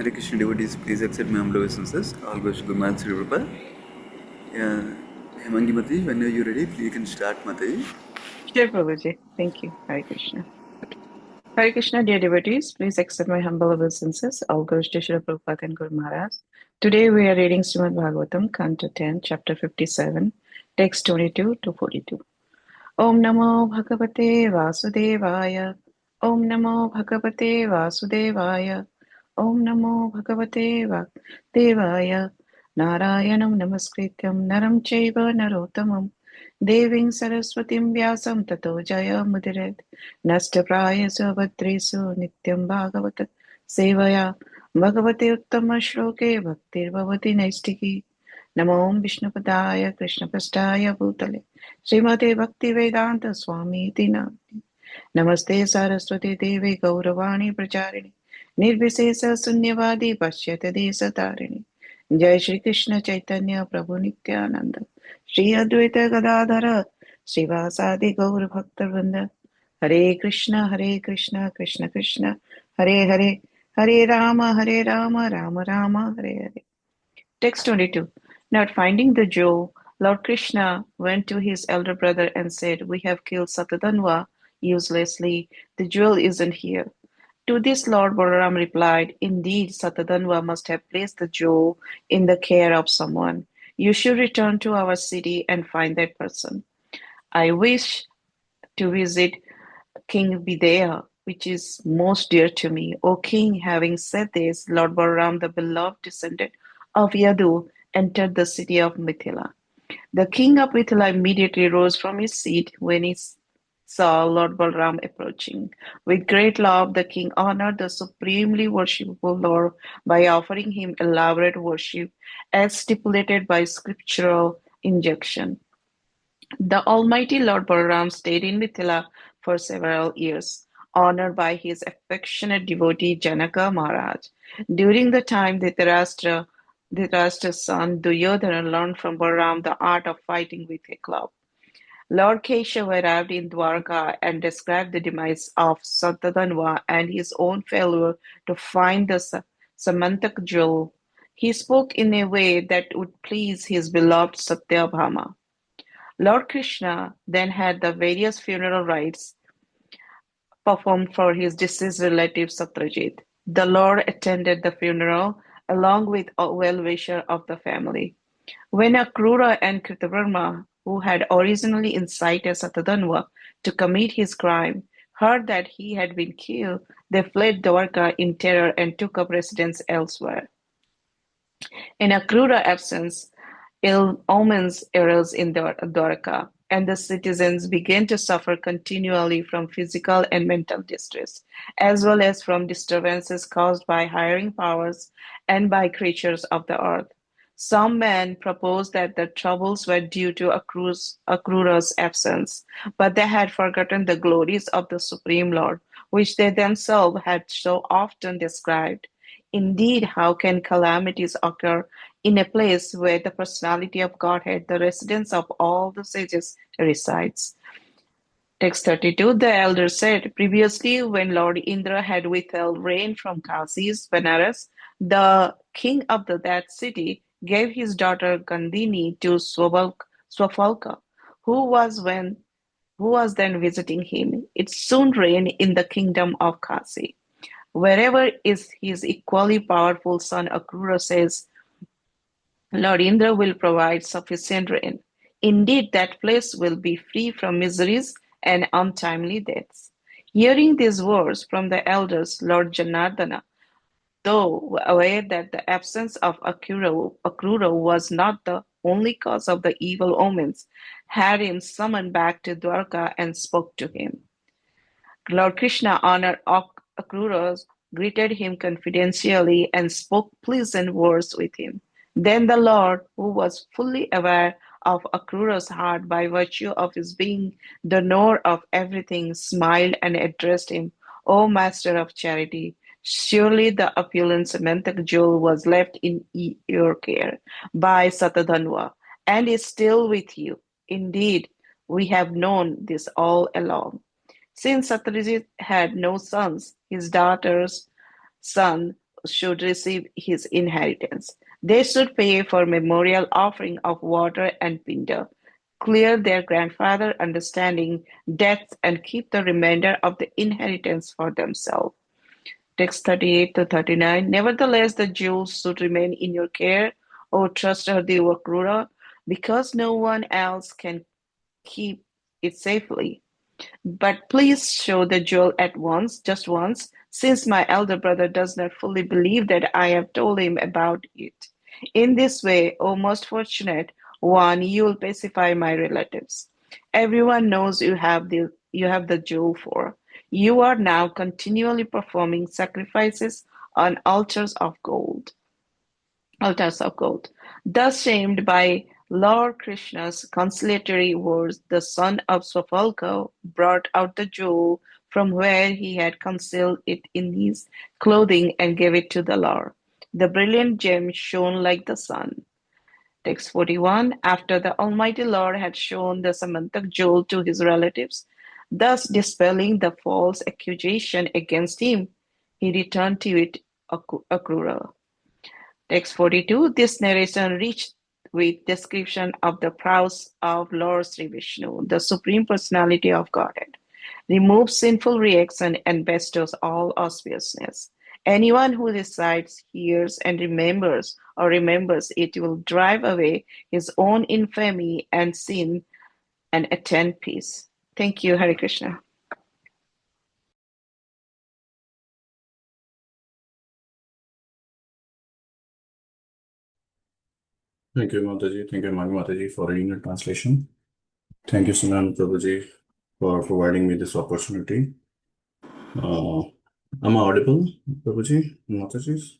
Hare Krishna devotees, please accept my humble obeisances. All goes to Guru Maharaj Sri Prabhupada. Hemangi Mataji, whenever you're ready, you can start Mataji. Sure, Prabhuji. Thank you. Hare Krishna. Hare Krishna, dear devotees, please accept my humble obeisances. All goes to Srila Prabhupada and Guru Maharaj. Today we are reading Srimad Bhagavatam, Canto 10, Chapter 57, text 22 to 42. Om Namo Bhagavate Vasudevaya. Om Namo Bhagavate Vasudevaya. Om Namo Bhagavate Vasudevaya. Narayanam Namaskrityam Naram Chaiva Narottamam Deving Saraswatim Vyasam Tato Jaya Mudiret Nastapráyasu Bhadresu Nityam Bhagavata Sevaya Bhagavate Uttama Shloke Bhaktir Bhavati Naistiki Namo Vishnupadaya Krishna Prastaya Bhutale Srimate Bhaktivedanta Swami Tina Namaste Saraswati Devi Gauravani Pracharini Nirvisesa Sunyavadi Pashyata Desatarini Jai Shri Krishna Chaitanya Prabhu Nityananda Shri Advaita Gadadhara Srivasadi Gaur Bhakta Hare Krishna, Krishna Krishna, Hare Hare, Hare Rama, Rama Rama, Hare Hare. Text 22. Not finding the jewel, Lord Krishna went to his elder brother and said, We have killed Satadanva uselessly. The jewel isn't here. To this Lord Balaram replied, Indeed, Satadanva must have placed the jewel in the care of someone. You should return to our city and find that person. I wish to visit King Vidya, which is most dear to me. O king, having said this, Lord Balaram, the beloved descendant of Yadu, entered the city of Mithila. The king of Mithila immediately rose from his seat when he saw Lord Balaram approaching. With great love, the king honored the supremely worshipful Lord by offering him elaborate worship as stipulated by scriptural injunction. The Almighty Lord Balaram stayed in Mithila for several years, honored by his affectionate devotee Janaka Maharaj. During the time Dhritarashtra's son Duryodhana learned from Balaram the art of fighting with a club. Lord Keshav arrived in Dwarka and described the demise of Satadanva and his own failure to find the Samantak jewel. He spoke in a way that would please his beloved Satyabhama. Lord Krishna then had the various funeral rites performed for his deceased relative Satyajit. The Lord attended the funeral along with a well-wisher of the family. When Akrura and Kritavarma, who had originally incited Satadanva to commit his crime, heard that he had been killed, they fled Dwarka in terror and took up residence elsewhere. In Akrura's absence, ill omens arose in Dwarka, and the citizens began to suffer continually from physical and mental distress, as well as from disturbances caused by hiring powers and by creatures of the earth. Some men proposed that the troubles were due to Akrura's absence, but they had forgotten the glories of the Supreme Lord, which they themselves had so often described. Indeed, how can calamities occur in a place where the personality of Godhead, the residence of all the sages, resides? Text 32. The elder said, previously, when Lord Indra had withheld rain from Kasi's Benares, the king of that city gave his daughter Gandhini to Swafalka, who was then visiting him. It soon rained in the kingdom of Kasi. Wherever is his equally powerful son Akrura says, Lord Indra will provide sufficient rain. Indeed, that place will be free from miseries and untimely deaths. Hearing these words from the elders, Lord Janardana, though aware that the absence of Akrura was not the only cause of the evil omens, had him summoned back to Dwarka and spoke to him. Lord Krishna honored Akrura, greeted him confidentially, and spoke pleasant words with him. Then the Lord, who was fully aware of Akrura's heart by virtue of his being the knower of everything, smiled and addressed him, O Master of Charity, surely the opulent Samantak jewel was left in your care by Satadanva and is still with you. Indeed, we have known this all along. Since Satyajit had no sons, his daughter's son should receive his inheritance. They should pay for memorial offering of water and pinda, clear their grandfather understanding debts, and keep the remainder of the inheritance for themselves. Text 38 to 39. Nevertheless, the jewels should remain in your care, O trustworthy Vakrura, because no one else can keep it safely. But please show the jewel at once, just once, since my elder brother does not fully believe that I have told him about it. In this way, O most fortunate one, you will pacify my relatives. Everyone knows you have the jewel for. You are now continually performing sacrifices on altars of gold. Thus shamed by Lord Krishna's conciliatory words, the son of Swapalka brought out the jewel from where he had concealed it in his clothing and gave it to the Lord. The brilliant gem shone like the sun. Text 41. After the Almighty Lord had shown the Samantak jewel to his relatives, thus dispelling the false accusation against him, he returned to it Akrura. Text 42. This narration reached with description of the prowess of Lord Sri Vishnu, the Supreme Personality of Godhead, removes sinful reaction and bestows all auspiciousness. Anyone who recites, hears, and remembers it will drive away his own infamy and sin and attain peace. Thank you, Hare Krishna. Thank you, Mataji. Thank you, Mataji, for reading the translation. Thank you, Sunan Prabhuji, for providing me this opportunity. Am I audible, Prabhuji, Mataji?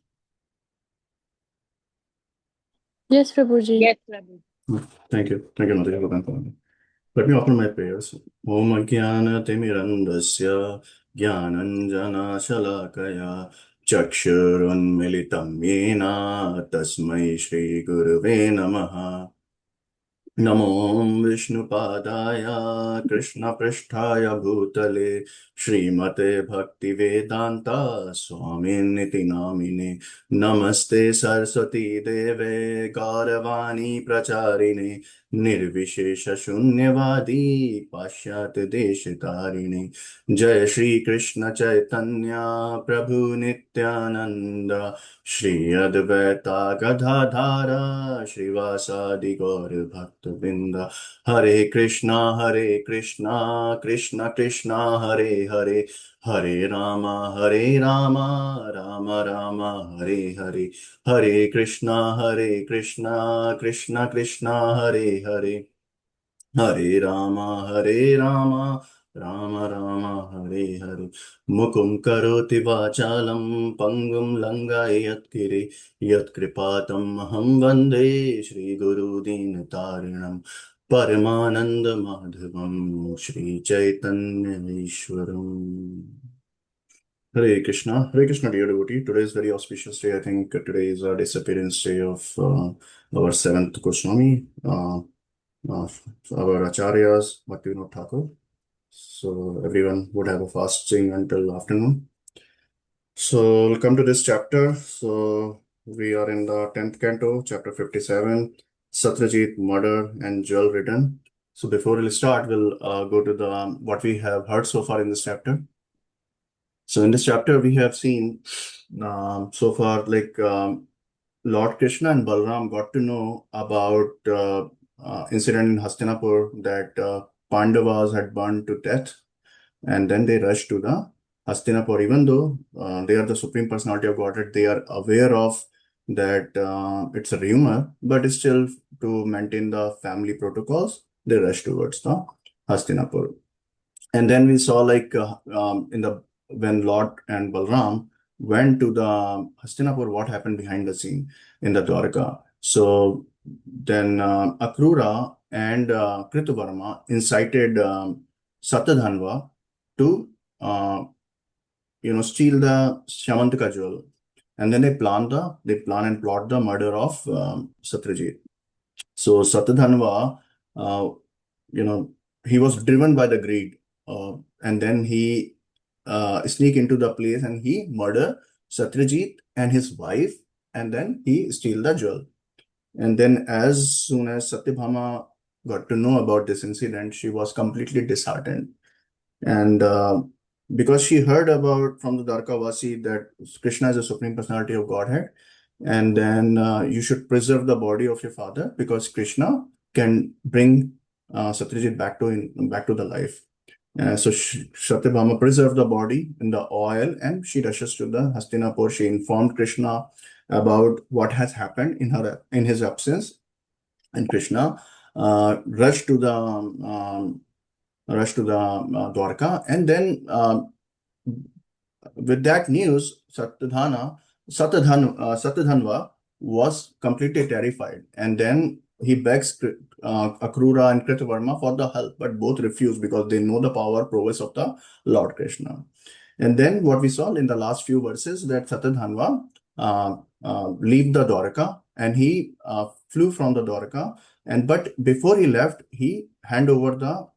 Yes, Prabhuji. Yes, Prabhu. Thank you. Thank you, Mataji, for confirming. Let me open my prayers. Om Jnana Timirandasya Jnananjana Shalakaya Chakshurunmilitam Yena Tasmai Shri Gurave Namaha Namo Vishnupadaya Krishna Pristhaya Bhutale Srimate Bhaktivedanta Swaminiti Namine Namaste Saraswati Deve Gauravani Pracharine Nirvishesha Shunyavadi Pashyat Deshitarine Jai Shri Krishna Chaitanya Prabhu Nityananda Shri Advaita Gadadhara Srivasadi Gaur Bhaktavinda Hare Krishna Krishna Krishna Hare Hare Hare Rama Rama Rama Hare Hare Hare Krishna Krishna Krishna Hare Hare Hare Rama Rama Hare Hare Mukum karoti vachalam pangum langayat yat kripatam aham vande Shri Guru Dinatarinam Paramananda Madhavam Shri Chaitanya Ishwaram. Hare Krishna, dear devotee. Today is very auspicious day. I think today is our disappearance day of our seventh Goswami. Our acharyas, Bhaktivinoda Thakur. So everyone would have a fasting until afternoon. So we'll come to this chapter. So we are in the 10th canto, chapter 57, Satyajit, murder and jewel return. So before we'll start, we'll go to the what we have heard so far in this chapter. So in this chapter, we have seen so far Lord Krishna and Balram got to know about incident in Hastinapur that Pandavas had burned to death, and then they rushed to the Hastinapur. Even though they are the Supreme Personality of Godhead, they are aware of that it's a rumor, but still to maintain the family protocols, they rush towards the Hastinapur. And then we saw when Lord and Balram went to the Hastinapur, what happened behind the scene in the Dwarka. So then Akrura and Krituvarma incited Satadhanva to steal the Shamantaka jewel. And then they plan and plot the murder of Satyajit. So Satadhanva, he was driven by the greed. And then he sneak into the place and he murder Satyajit and his wife, and then he steal the jewel. And then as soon as Satyabhama got to know about this incident, she was completely disheartened. And because she heard about from the Dwarkavasi that Krishna is a supreme personality of Godhead, and then you should preserve the body of your father because Krishna can bring Satyajit back to the life. So Satyabhama preserved the body in the oil, and she rushes to the Hastinapur. She informed Krishna about what has happened in his absence, and Krishna rushed to the Dwarka, and then with that news, Satadhanva was completely terrified, and then he begs Akrura and Kritavarma for the help, but both refuse because they know the power prowess of the Lord Krishna. And then what we saw in the last few verses that Satadhanva leave the Dwarka, and he flew from the Dwarka, but before he left, he hand over the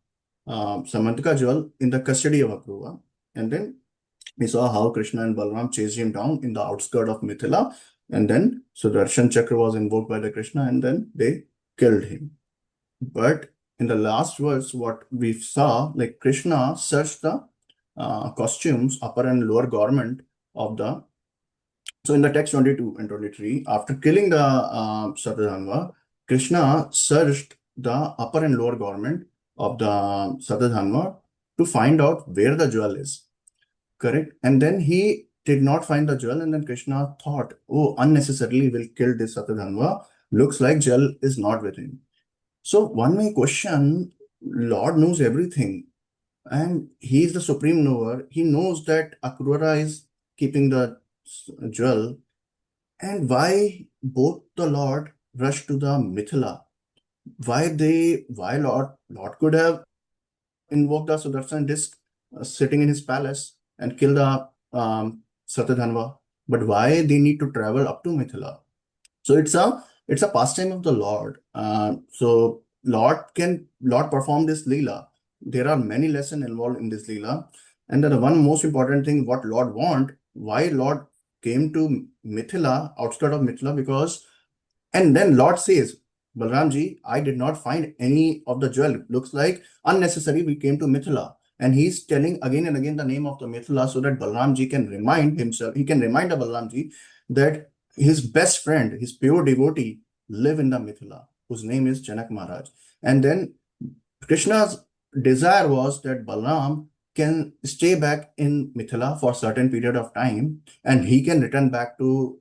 Samantika jewel in the custody of Akrura, and then we saw how Krishna and Balram chased him down in the outskirts of Mithila, and then Sudarshan Chakra was invoked by the Krishna, and then they killed him. But in the last verse, what we saw, like Krishna searched the costumes, upper and lower garment of the. So in the text 22 and 23, after killing the Satadhanva, Krishna searched the upper and lower garment of the Satadhanva to find out where the jewel is. Correct. And then he did not find the jewel, and then Krishna thought, oh, unnecessarily will kill this Satadhanva. Looks like jewel is not with him. So one may question, Lord knows everything, and he is the supreme knower. He knows that Akrura is keeping the jewel, and why both the Lord rushed to the Mithila? Why Lord could have invoked the Sudarshan disc sitting in his palace and kill the Satadhanva, but why they need to travel up to Mithila? So it's a pastime of the Lord. So Lord perform this leela. There are many lessons involved in this leela, and the one most important thing what Lord want, why Lord came to Mithila, outskirt of Mithila, because, and then Lord says, Balramji, I did not find any of the jewel. Looks like unnecessary we came to Mithila. And he's telling again and again the name of the Mithila so that Balramji can remind himself, he can remind the Balramji that his best friend, his pure devotee, live in the Mithila, whose name is Janak Maharaj. And then Krishna's desire was that Balram can stay back in Mithila for a certain period of time, and he can return back to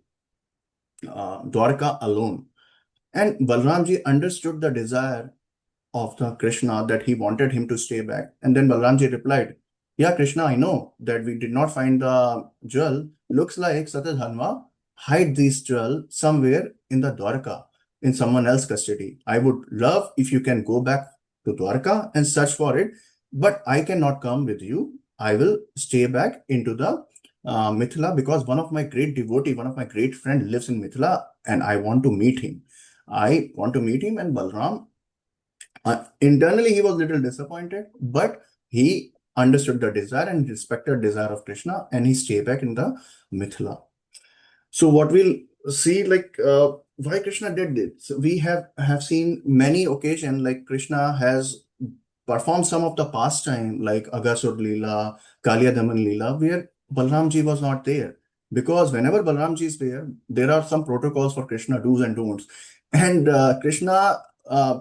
Dwarka alone. And Balramji understood the desire of the Krishna that he wanted him to stay back. And then Balramji replied, yeah, Krishna, I know that we did not find the jewel. Looks like Satadhanva hide this jewel somewhere in the Dwarka, in someone else's custody. I would love if you can go back to Dwarka and search for it, but I cannot come with you. I will stay back into the Mithila because one of my great devotee, one of my great friend lives in Mithila, and I want to meet him. And Balram, internally he was a little disappointed, but he understood the desire and respected desire of Krishna, and he stayed back in the Mithila. So what we'll see, like why Krishna did this. So we have seen many occasions like Krishna has performed some of the pastime like Agasur Leela, Kaliyadaman Leela, where Balramji was not there. Because whenever Balramji is there, there are some protocols for Krishna do's and don'ts. And Krishna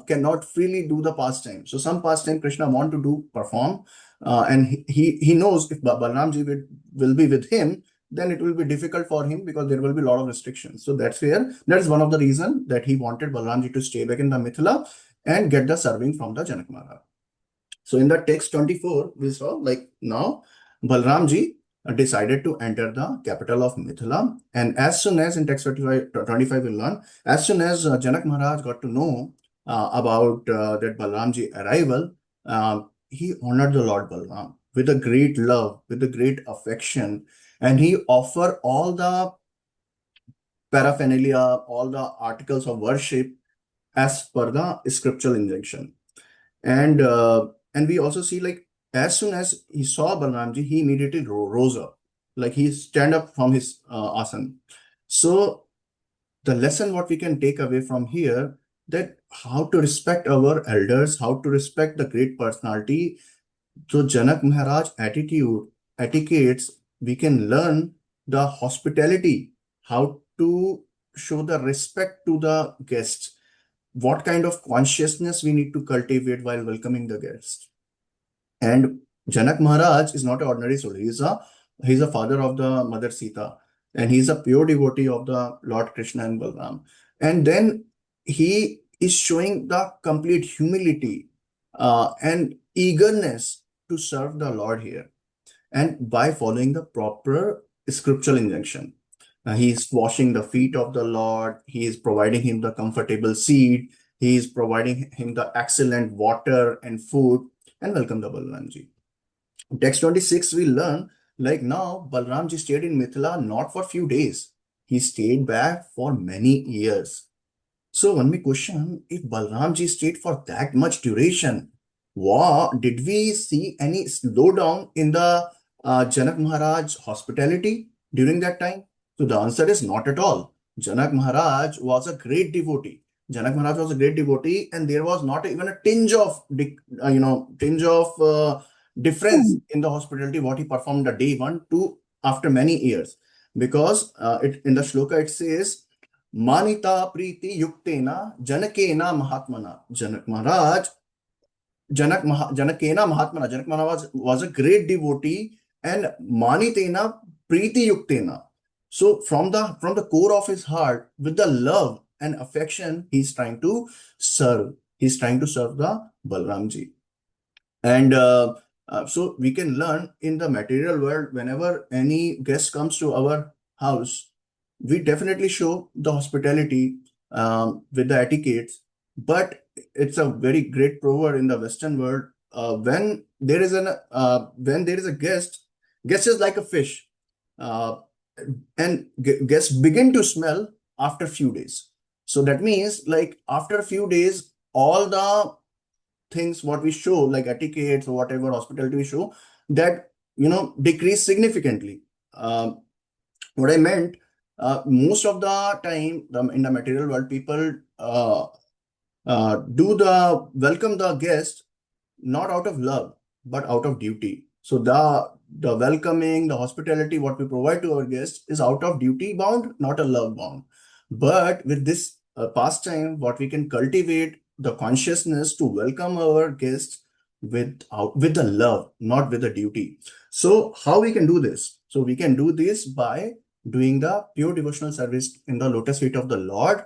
cannot freely do the pastime. So some pastime Krishna want to perform, and he knows if Balramji will be with him, then it will be difficult for him because there will be a lot of restrictions. So that is one of the reasons that he wanted Balramji to stay back in the Mithila and get the serving from the Janak Maharaj. So in the text 24, we saw like now Balramji decided to enter the capital of Mithila. And as soon as in text 25 we learn, as soon as Janak Maharaj got to know about that Balramji arrival, he honored the Lord Balram with a great love, with a great affection, and he offered all the paraphernalia, all the articles of worship as per the scriptural injunction. And we also see like as soon as he saw Balramji, he immediately rose up. like he stand up from his asana. So the lesson what we can take away from here, that how to respect our elders, how to respect the great personality. So Janak Maharaj attitude, etiquettes, we can learn the hospitality, how to show the respect to the guests, what kind of consciousness we need to cultivate while welcoming the guests. And Janak Maharaj is not an ordinary soul. He's a father of the Mother Sita, and he's a pure devotee of the Lord Krishna and Balram. And then he is showing the complete humility and eagerness to serve the Lord here, and by following the proper scriptural injunction. He is washing the feet of the Lord. He is providing him the comfortable seat. He is providing him the excellent water and food, and welcome the Balramji. Text 26, we learn like now Balramji stayed in Mithila not for few days. He stayed back for many years. So one may question, if Balramji stayed for that much duration, did we see any slowdown in the Janak Maharaj hospitality during that time? So the answer is not at all. Janak Maharaj was a great devotee. Janak Maharaj was a great devotee, and there was not even a tinge of difference in the hospitality what he performed the day one to after many years, because in the shloka it says, Manita Priti Yuktena Janakena Mahatmana. Janakena Mahatmana. Janak Maharaj was a great devotee, and Manitena Priti Yuktena. So from the core of his heart, with the love and affection, he's trying to serve. He's trying to serve the Balramji. And so we can learn in the material world, whenever any guest comes to our house, we definitely show the hospitality with the etiquettes. But it's a very great proverb in the Western world. When there is a guest is like a fish, and guests begin to smell after few days. So that means, like, after a few days, all the things what we show, like etiquettes or whatever hospitality we show, that decrease significantly. What I meant, most of the time in the material world, people welcome the guest not out of love but out of duty. So the welcoming, the hospitality what we provide to our guests is out of duty bound, not a love bound. But with this pastime, what we can cultivate the consciousness to welcome our guests with the love, not with the duty. So how we can do this? So we can do this by doing the pure devotional service in the lotus feet of the Lord.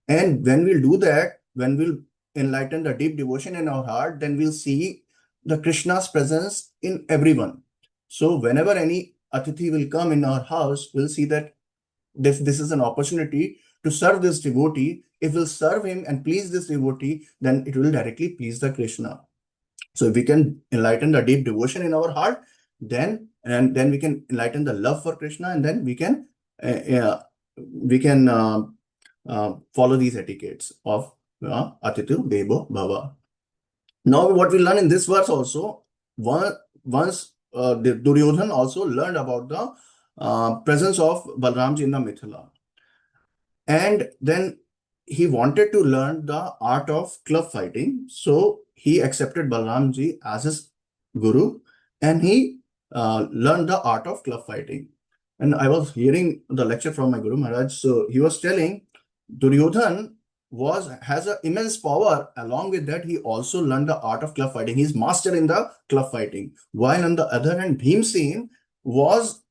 And when we'll do that, when we'll enlighten the deep devotion in our heart, then we'll see the Krishna's presence in everyone. So whenever any Atithi will come in our house, we'll see that this is an opportunity to serve this devotee. If we'll serve him and please this devotee, then it will directly please the Krishna. So if we can enlighten the deep devotion in our heart, then we can enlighten the love for Krishna, and then we can follow these etiquettes of Atitu Devo Bhava. Now, what we learn in this verse also, once the Duryodhan also learned about the presence of Balramji in the Mithila, and then he wanted to learn the art of club fighting. So he accepted Balramji as his guru, and he learned the art of club fighting. And I was hearing the lecture from my Guru Maharaj. So he was telling Duryodhan has an immense power. Along with that, he also learned the art of club fighting. He's master in the club fighting. While on the other hand, Bhimsen was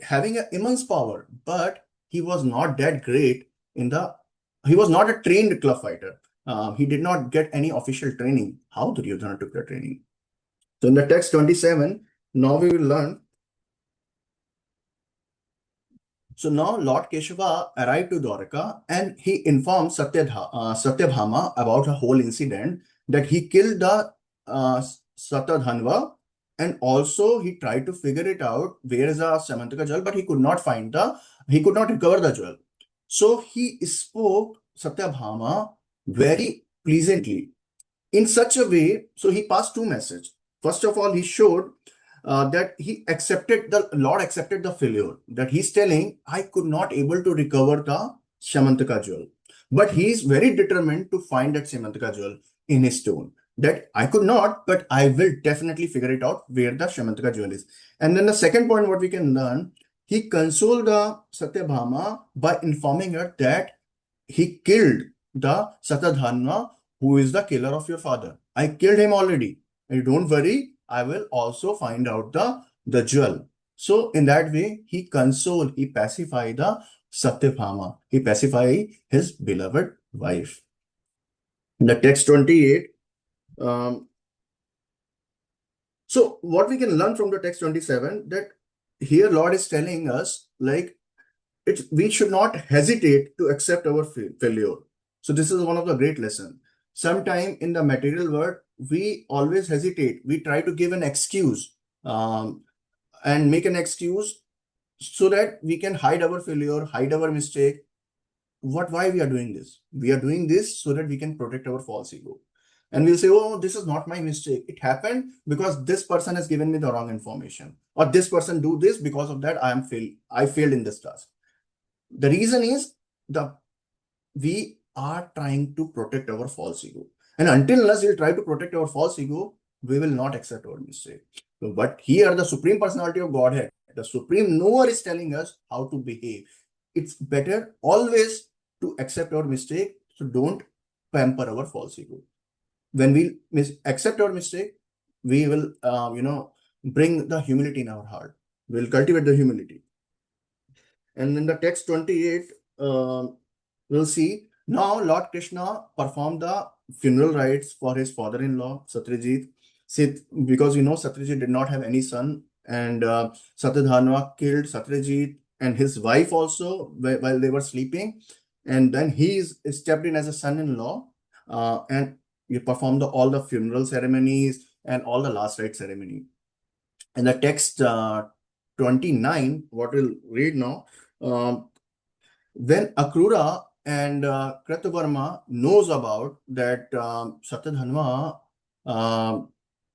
having an immense power, but he was not that great he was not a trained club fighter. He did not get any official training. How Duryodhana took the training? So in the text 27, now we will learn. So now Lord Keshava arrived to Dwarka, and he informed Satyabhama about the whole incident, that he killed the Satadhanva, and also he tried to figure it out where is the Samantaka jewel, but he could not recover the jewel. So he spoke Satyabhama very pleasantly in such a way. So he passed two messages. First of all, he showed that the Lord accepted the failure. That he's telling, I could not able to recover the Shamantaka jewel. But he is very determined to find that Shamantaka jewel in his stone. That I could not, but I will definitely figure it out where the Shamantaka jewel is. And then the second point, what we can learn, he consoled the Satyabhama by informing her that he killed the Satadhanva, who is the killer of your father. I killed him already. And don't worry, I will also find out the jewel. So in that way, he consoled, he pacified the Satyabhama. He pacified his beloved wife. In the text 28, so what we can learn from the text 27, that here Lord is telling us, like, we should not hesitate to accept our failure. So this is one of the great lessons. Sometime in the material world, we always hesitate. We try to give an excuse and make an excuse so that we can hide our failure, hide our mistake. Why we are doing this? We are doing this so that we can protect our false ego. And we'll say, oh, this is not my mistake. It happened because this person has given me the wrong information. Or this person do this, because of that I failed in this task. The reason is we are trying to protect our false ego. And until unless we try to protect our false ego, we will not accept our mistake. But here, the Supreme Personality of Godhead, the Supreme Knower, is telling us how to behave. It's better always to accept our mistake, so don't pamper our false ego. When we accept our mistake, we will, bring the humility in our heart. We'll cultivate the humility. And in the text 28, we'll see, now Lord Krishna performed the funeral rites for his father-in-law, Satyajit. Because Satyajit did not have any son, and Satyadhanva killed Satyajit and his wife also while they were sleeping. And then he stepped in as a son-in-law, and he performed all the funeral ceremonies and all the last rite ceremony. In the text 29, what we'll read now, when Akrura and Kratavarma knows about that Satyadhanva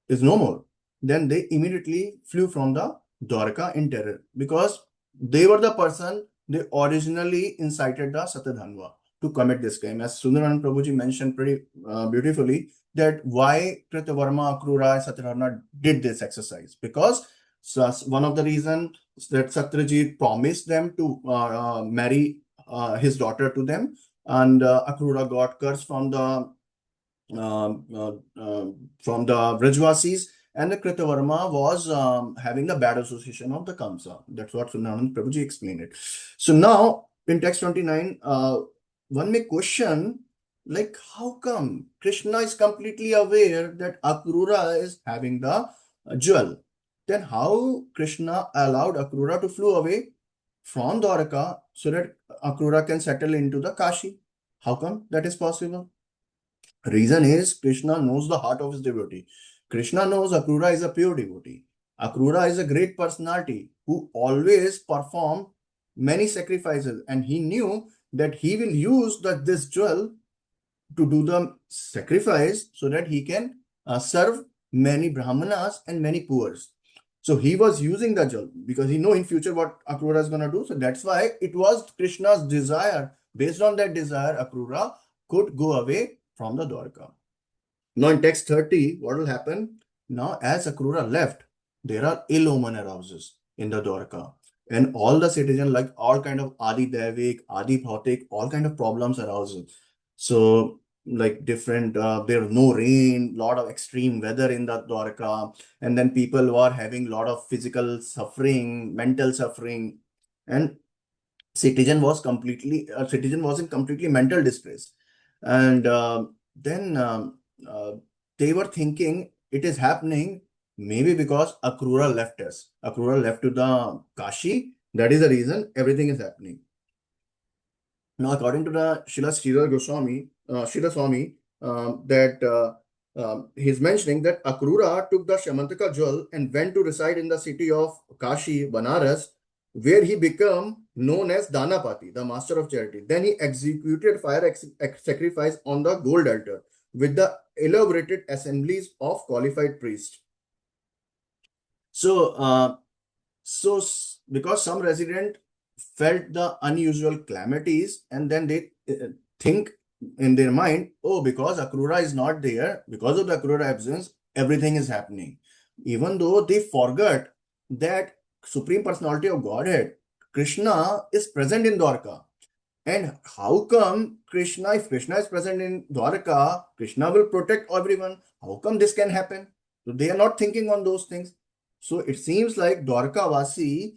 is no more, then they immediately flew from the Dwarka in terror, because they were the person, they originally incited the Satyadhanva to commit this crime. As Sundaran Prabhuji mentioned pretty beautifully, that why Kritavarma, Akrura, and Satyadhanva did this exercise, because one of the reasons that Satyajit promised them to marry his daughter to them, and Akrura got cursed from the Vrajvasis, and the Kritavarma was having the bad association of the Kamsa. That's what Sundaran Prabhuji explained it. So now in text 29, one may question, like, how come Krishna is completely aware that Akrura is having the jewel? Then how Krishna allowed Akrura to flew away from Dwarka so that Akrura can settle into the Kashi? How come that is possible? Reason is, Krishna knows the heart of his devotee. Krishna knows Akrura is a pure devotee. Akrura is a great personality who always performed many sacrifices, and he knew that he will use this jewel to do the sacrifice so that he can serve many Brahmanas and many poors. So he was using the jewel because he know in future what Akrura is going to do. So that's why it was Krishna's desire. Based on that desire, Akrura could go away from the Dwarka. Now in text 30, what will happen? Now as Akrura left, there are ill omen arouses in the Dwarka. And all the citizens, like all kind of Adi Devik, Adi Bhautik, all kind of problems arouses. So like different, there was no rain, lot of extreme weather in the Dwarka. And then people were having lot of physical suffering, mental suffering. And citizen was in completely mental distress. And then they were thinking it is happening maybe because Akrura left us. Akrura left to the Kashi. That is the reason everything is happening. Now, according to the Srila Swami, he's mentioning that Akrura took the Shamantaka jewel and went to reside in the city of Kashi, Banaras, where he became known as Danapati, the master of charity. Then he executed fire sacrifice on the gold altar with the elaborated assemblies of qualified priests. Because some resident felt the unusual calamities, and then they think in their mind, oh, because Akrura is not there, because of the Akrura absence, everything is happening. Even though they forgot that Supreme Personality of Godhead, Krishna, is present in Dwarka. And how come Krishna, if Krishna is present in Dwarka, Krishna will protect everyone? How come this can happen? So they are not thinking on those things. So it seems like Dwarka Vasi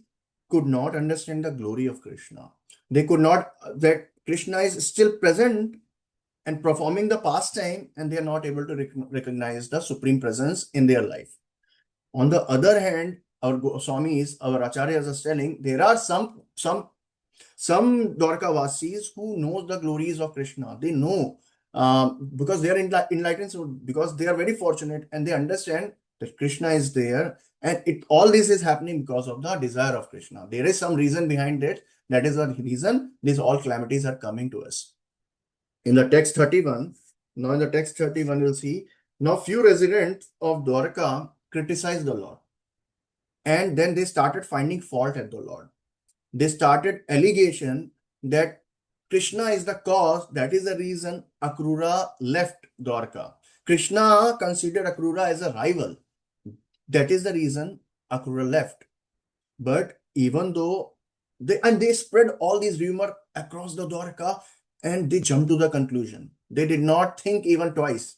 could not understand the glory of Krishna. They could not, that Krishna is still present and performing the pastime, and they are not able to recognize the Supreme Presence in their life. On the other hand, our Goswamis, our Acharyas are telling there are some Dwarka Vasis who knows the glories of Krishna. They know because they are enlightened, so because they are very fortunate and they understand that Krishna is there, and all this is happening because of the desire of Krishna. There is some reason behind it. That is the reason these all calamities are coming to us. In the text 31, we'll see, now few residents of Dwarka criticized the Lord, and then they started finding fault at the Lord. They started allegation that Krishna is the cause, that is the reason Akrura left Dwarka. Krishna considered Akrura as a rival. That is the reason Akrura left. But even though they spread all these rumors across the Dwarka, and they jumped to the conclusion. They did not think even twice.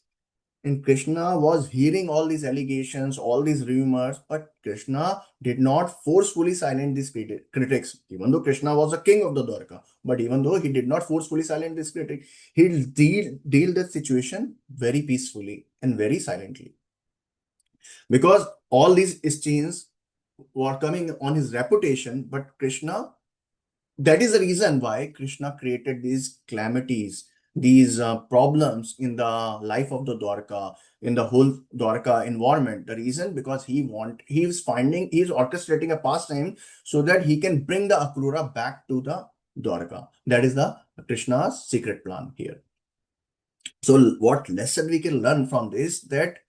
And Krishna was hearing all these allegations, all these rumors, but Krishna did not forcefully silence these critics. Even though Krishna was the king of the Dwarka, but even though he did not forcefully silence this critic, he deal the situation very peacefully and very silently. Because all these stains were coming on his reputation, but Krishna, that is the reason why Krishna created these calamities, these problems in the life of the Dwarka, in the whole Dwarka environment. The reason, because he is orchestrating a pastime so that he can bring the Akrura back to the Dwarka. That is the Krishna's secret plan here. So what lesson we can learn from this, that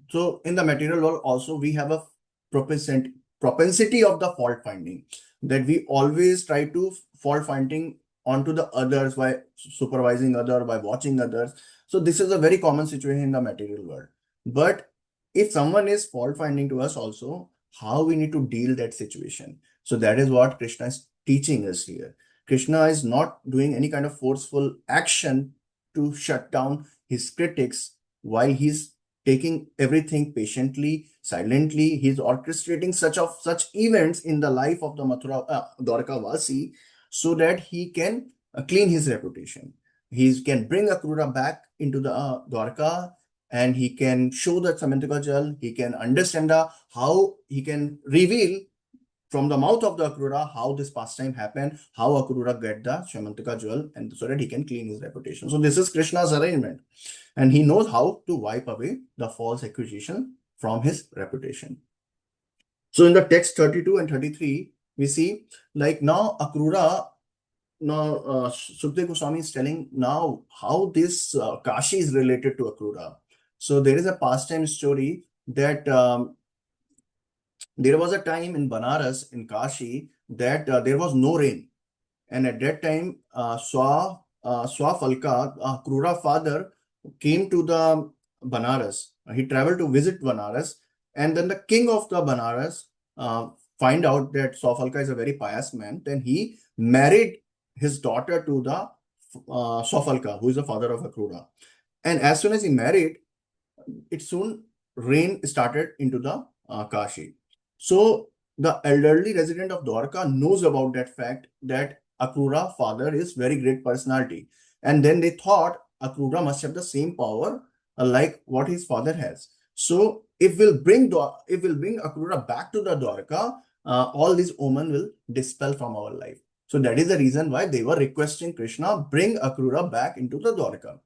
so in the material world also we have a propensity of the fault finding, that we always try to fault finding onto the others by supervising others, by watching others. So this is a very common situation in the material world. But if someone is fault finding to us also, how we need to deal that situation. So that is what Krishna is teaching us here. Krishna is not doing any kind of forceful action to shut down his critics while he's taking everything patiently, silently. He's orchestrating such events in the life of the Dwarka Vasi so that he can clean his reputation. He can bring Akrura back into the Dwarka, and he can show the Samantika Jal. He can understand how he can reveal from the mouth of the Akrura how this pastime happened, how Akrura get the Samantika Jewel, and so that he can clean his reputation. So this is Krishna's arrangement, and he knows how to wipe away the false accusation from his reputation. So in the text 32 and 33, we see like now Akrura, Sukdev Goswami is telling now how this Kashi is related to Akrura. So there is a pastime story that there was a time in Banaras, in Kashi, that there was no rain. And at that time, Swafalka, Krura father, came to the Banaras. He traveled to visit Banaras. And then the king of the Banaras find out that Swafalka is a very pious man. Then he married his daughter to the Swafalka, who is the father of Akrura. And as soon as he married, it soon rain started into the Kashi. So the elderly resident of Dwarka knows about that fact, that Akrura father is very great personality. And then they thought Akrura must have the same power like what his father has. So if we'll bring Akrura back to the Dwarka, all these omen will dispel from our life. So that is the reason why they were requesting Krishna, bring Akrura back into the Dwarka.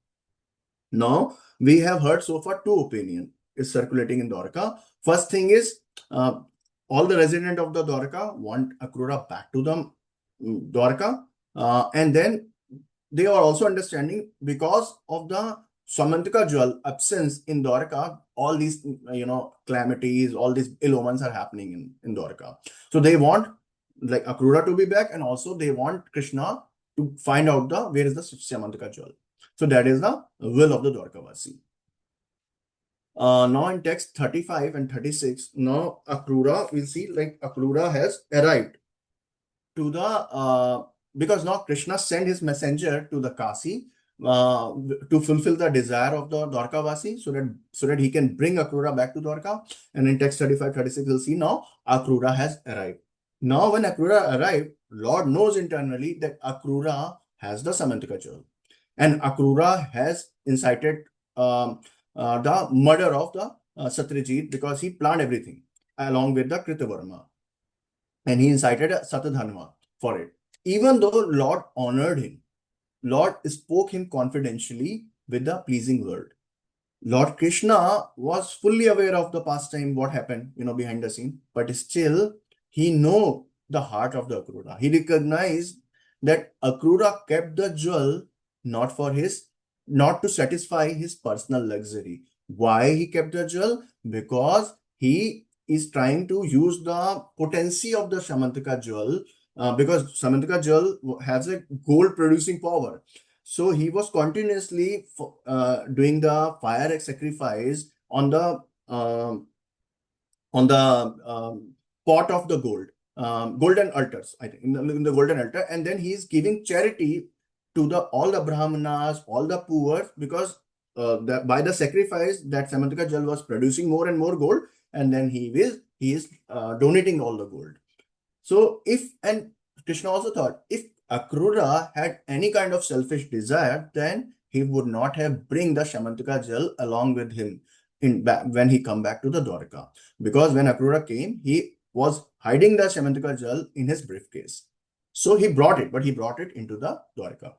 Now, we have heard so far two opinions is circulating in Dwarka. First thing is, all the residents of the Dwarka want Akrura back to the Dwarka. And then they are also understanding because of the Samantika jewel absence in Dwarka, all these, calamities, all these ill omens are happening in Dwarka. So they want like Akrura to be back, and also they want Krishna to find out where is the Samantika jewel. So that is the will of the Dwarkavasi. Now in text 35 and 36, now Akrura, we'll see like Akrura has arrived to the, because now Krishna sent his messenger to the Kasi to fulfill the desire of the Dwarkavasi, so that he can bring Akrura back to Dwarka. And in text 35, 36, we'll see now Akrura has arrived. Now when Akrura arrived, Lord knows internally that Akrura has the Samantika jewel. And Akrura has incited the murder of the Satyajit, because he planned everything along with the Kritavarma. And he incited Satadhanva for it. Even though Lord honored him, Lord spoke him confidentially with the pleasing word. Lord Krishna was fully aware of the pastime, what happened, behind the scene, but still he know the heart of the Akrura. He recognized that Akrura kept the jewel not to satisfy his personal luxury. Why he kept the jewel? Because he is trying to use the potency of the Samantika jewel, because Samantika jewel has a gold producing power. So he was continuously doing the fire sacrifice on the pot of the gold, golden altars, I think, in the golden altar, and then he is giving charity to all the Brahmanas, all the poor, because by the sacrifice that Samantika jewel was producing more and more gold, and then he is donating all the gold. So and Krishna also thought, if Akrura had any kind of selfish desire, then he would not have bring the Samantika jewel along with him when he come back to the Dwarka. Because when Akrura came, he was hiding the Samantika jewel in his briefcase. So he brought it, but he brought it into the Dwarka.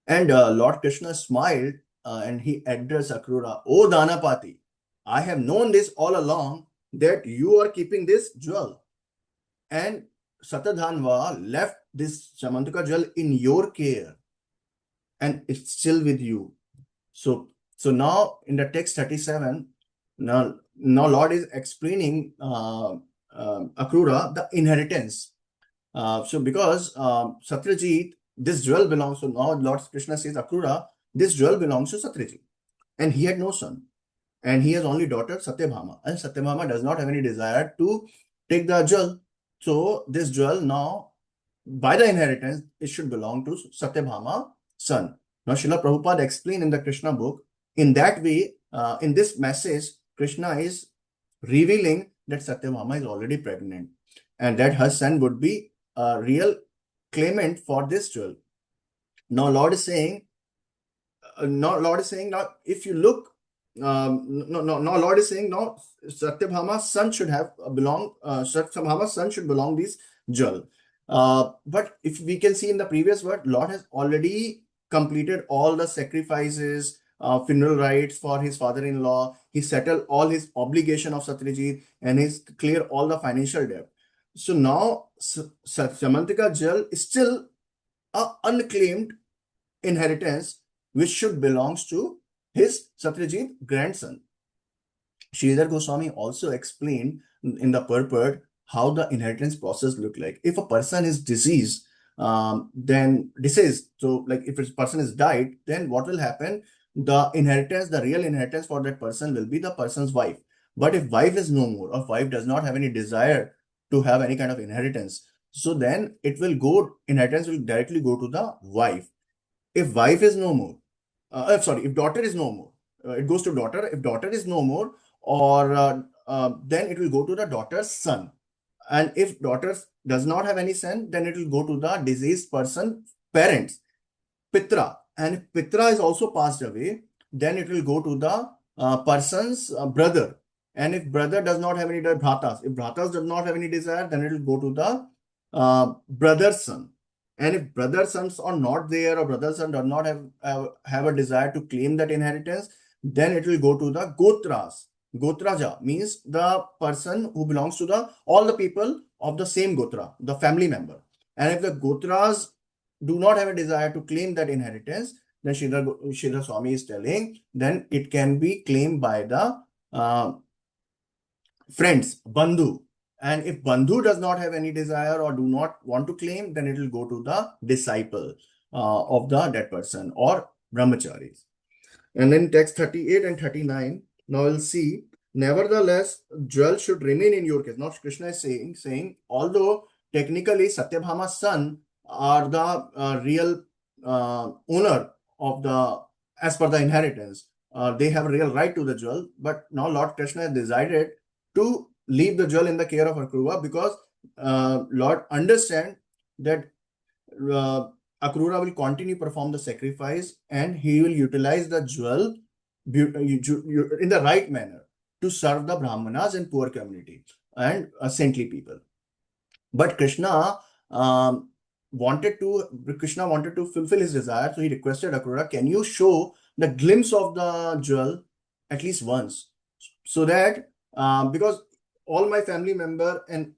And Lord Krishna smiled and he addressed Akrura, "O Danapati, I have known this all along, that you are keeping this jewel. And Satadhanva left this Samantika jewel in your care, and it's still with you." So now in the text 37, now Lord is explaining Akrura the inheritance. So because Satyajit, this jewel belongs, so now Lord Krishna says, Akrura, this jewel belongs to Satyajit, and he had no son, and he has only daughter Satyabhama, and Satyabhama does not have any desire to take the jewel. So this jewel now, by the inheritance, it should belong to Satyabhama's son. Now Srila Prabhupada explained in the Krishna book, in that way, in this message, Krishna is revealing that Satyabhama is already pregnant, and that her son would be a real claimant for this jewel. Now Lord is saying, now if you look, Lord is saying now Satyabhama's son should Satyabhama's son should belong this jewel. But if we can see in the previous word, Lord has already completed all the sacrifices, funeral rites for his father-in-law. He settled all his obligation of Satyajit, and he's cleared all the financial debt. So now Samantika jewel is still an unclaimed inheritance which should belongs to his Satyajit grandson. Sridhar Goswami also explained in the purport how the inheritance process look like. If a person is deceased, then deceased, so like if a person is died, then what will happen? The inheritance, the real inheritance for that person will be the person's wife. But if wife is no more, or wife does not have any desire to have any kind of inheritance, so then inheritance will directly go to the wife. If wife is no more, if daughter is no more, it goes to daughter. If daughter is no more, or then it will go to the daughter's son. And if daughter does not have any son, then it will go to the deceased person, parents, Pitra. And if Pitra is also passed away, then it will go to the person's brother. And if brother does not have any bhratas, if bhratas does not have any desire, then it will go to the brother's son. And if brother's sons are not there, or brother's son does not have a desire to claim that inheritance, then it will go to the Gotras. Gotraja means the person who belongs to all the people of the same Gotra, the family member. And if the Gotras do not have a desire to claim that inheritance, then Sridhar Swami is telling, then it can be claimed by the friends, bandhu. And if bandhu does not have any desire or do not want to claim, then it will go to the disciple of the dead person or brahmacharis. And then text 38 and 39, now we'll see, nevertheless, jewel should remain in your case. Now Krishna is saying, although technically Satyabhama's son are the real owner of the, as per the inheritance, they have real right to the jewel, but now Lord Krishna has decided to leave the jewel in the care of Akrura because Lord understand that Akrura will continue perform the sacrifice and he will utilize the jewel in the right manner to serve the Brahmanas and poor community and saintly people. But Krishna wanted to fulfill his desire, so he requested Akrura, can you show the glimpse of the jewel at least once, so that because all my family member and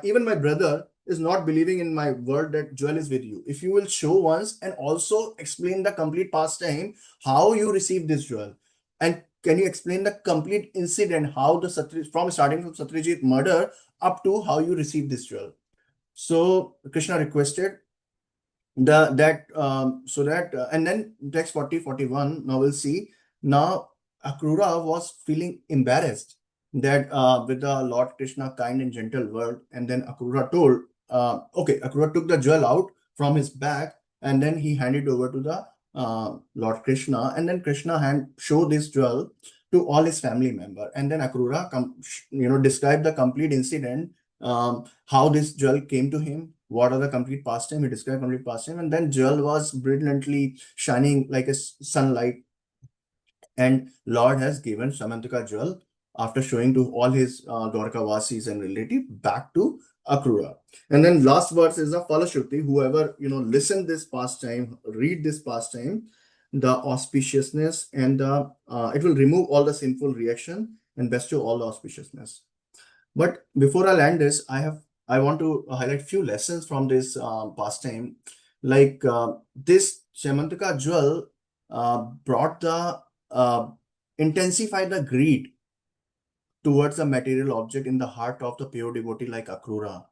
even my brother is not believing in my word that jewel is with you. If you will show once and also explain the complete pastime, how you received this jewel, and can you explain the complete incident, how the starting from Satyajit murder up to how you received this jewel. So Krishna requested and then text 40-41. Now we'll see. Now Akrura was feeling embarrassed that with the Lord Krishna kind and gentle word, and then Akrura told, Akrura took the jewel out from his bag and then he handed over to the Lord Krishna, and then Krishna showed this jewel to all his family member, and then Akrura described the complete incident, how this jewel came to him, what are the complete pastime, he described complete pastime, and then jewel was brilliantly shining like a sunlight, and Lord has given Samantaka jewel after showing to all his Dwarka Vasis and relative back to Akrura. And then last verse is the Falashruti. Whoever listen this pastime, read this pastime, the auspiciousness and the it will remove all the sinful reaction and bestow all the auspiciousness. But before I land this, I want to highlight few lessons from this pastime. Like this Samantaka jewel brought the intensified the greed towards the material object in the heart of the pure devotee like Akrura,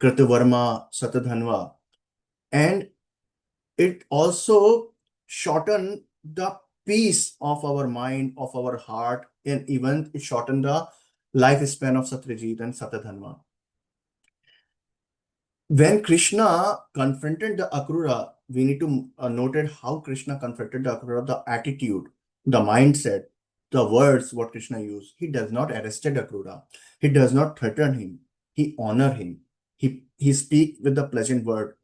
Kritavarma, Satadhanva, and it also shortened the peace of our mind, of our heart, and even it shortened the lifespan of Satyajit and Satadhanva. When Krishna confronted the Akrura, we need to note how Krishna confronted the Akrura, the attitude, the mindset, the words what Krishna used. He does not arrested Akrura. He does not threaten him. He honor him. He speak with the pleasant word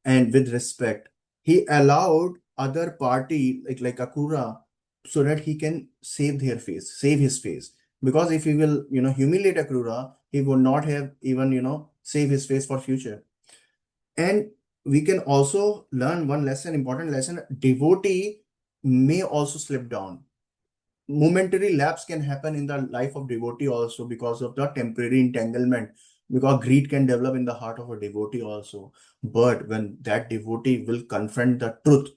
and with respect. He allowed other party like Akrura so that he can save his face. Because if he will, humiliate Akrura, he would not have even, save his face for future. And we can also learn one lesson, important lesson. Devotee may also slip down. Momentary lapse can happen in the life of devotee also because of the temporary entanglement, because greed can develop in the heart of a devotee also. But when that devotee will confront the truth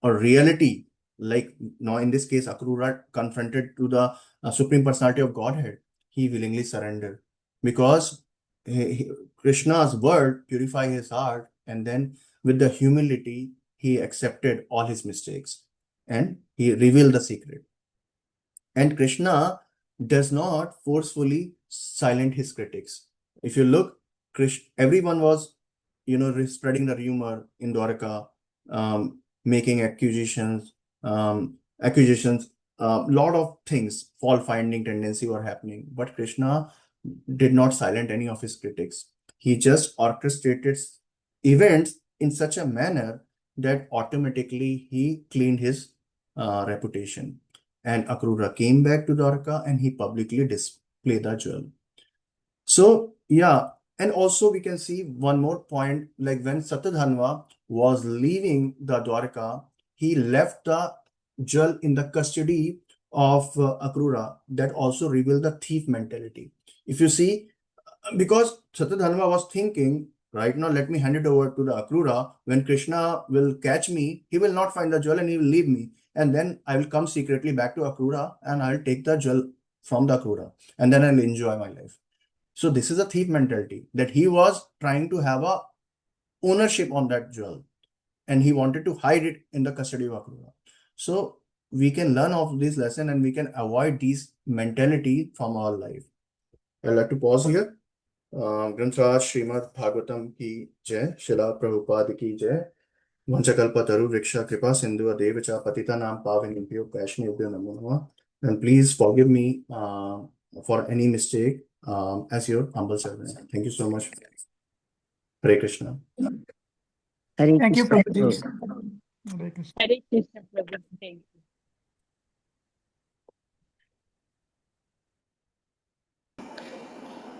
or reality, like now in this case, Akrura confronted to the Supreme Personality of Godhead, he willingly surrendered because Krishna's word purified his heart, and then with the humility, he accepted all his mistakes and he revealed the secret. And Krishna does not forcefully silence his critics. If you look, everyone was, spreading the rumor in Dwarka, making accusations, lot of things, fault-finding tendency were happening. But Krishna did not silence any of his critics. He just orchestrated events in such a manner that automatically he cleaned his reputation. And Akrura came back to Dwarka and he publicly displayed the jewel. So, yeah. And also we can see one more point, like when Satadhanva was leaving the Dwarka, he left the jewel in the custody of Akrura. That also revealed the thief mentality. If you see, because Satadhanva was thinking, Right now, let me hand it over to the Akrura. When Krishna will catch me, he will not find the jewel and he will leave me. And then I will come secretly back to Akrura and I'll take the jewel from the Akrura. And then I'll enjoy my life. So this is a thief mentality, that he was trying to have a ownership on that jewel and he wanted to hide it in the custody of Akrura. So we can learn of this lesson and we can avoid these mentality from our life. I'd like to pause here. ग्रंथराज Shrimad Bhagavatam की जय, शिला प्रभुपाद की जय। वंशकल्पतरु वृक्षा कृपा सिंधु देव च पतितानां पावनेभ्यो वैष्णवेभ्यो नमो नमः। And please forgive me for any mistake as your humble servant. Thank you so much. Hare Krishna. Hare Thank you, Krishna. Prabhuji. Prabhu. Hare Krishna. Hare Krishna, Prabhu. Thank you.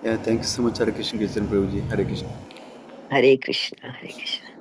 Yeah, thank you so much, Hare Krishna, Kirtan Prabhuji. Hare Krishna. Hare Krishna. Hare Krishna.